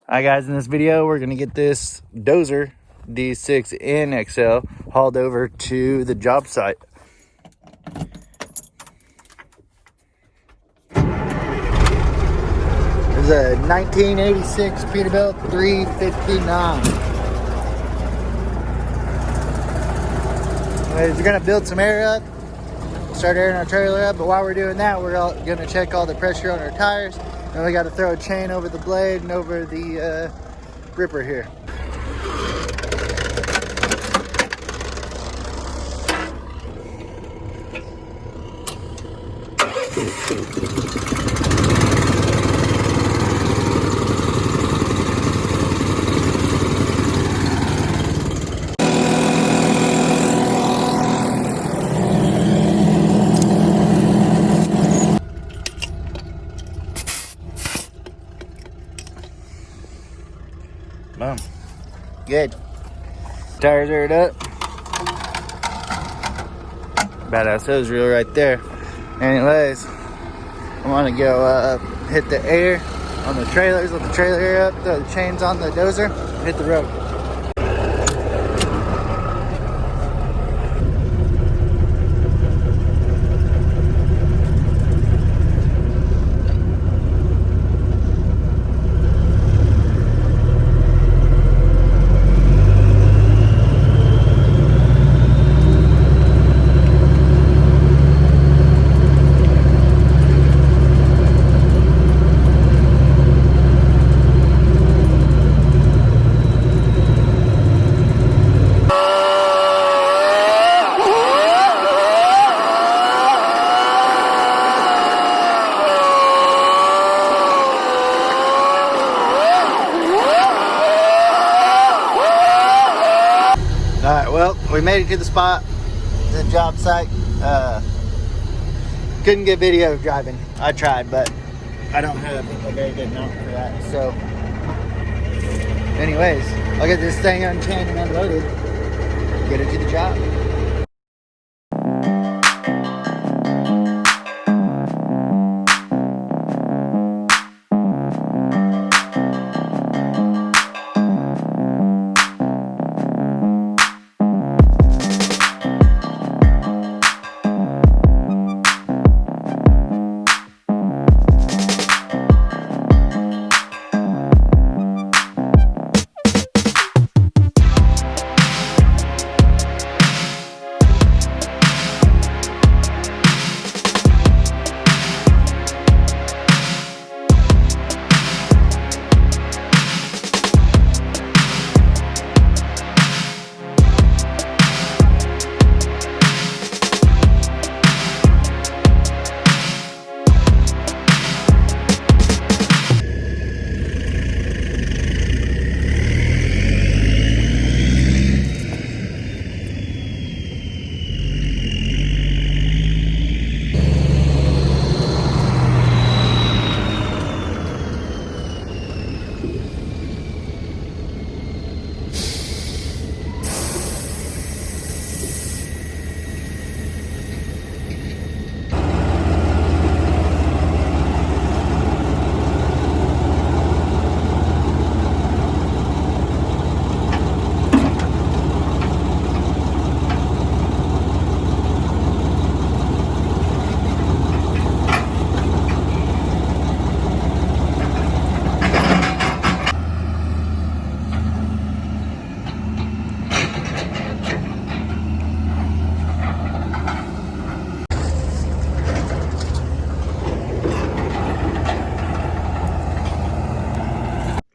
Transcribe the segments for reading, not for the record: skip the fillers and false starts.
Hi guys, in this video we're going to get this dozer D6 NXL hauled over to the job site. There's a 1986 Peterbilt 359. We're going to build some air up, start airing our trailer up, but while we're doing that we're going to check all the pressure on our tires, and we got to throw a chain over the blade and over the ripper here. Boom. Good. Tires aired up. Badass hose reel right there. Anyways, I want to go hit the air on the trailers, let the trailer air up, throw the chains on the dozer, hit the road. Alright, well, we made it to the spot, the job site. Couldn't get video of driving. I tried, but I don't have a very good mount for that. So, anyways, I'll get this thing unchained and unloaded, get it to the job.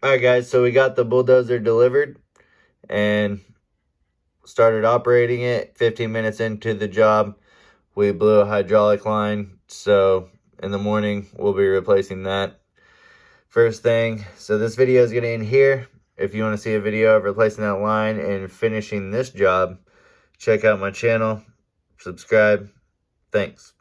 Alright guys, so we got the bulldozer delivered and started operating it. 15 minutes into the job, we blew a hydraulic line, so in the morning we'll be replacing that first thing. So this video is going to end here. If you want to see a video of replacing that line and finishing this job, check out my channel, subscribe. Thanks.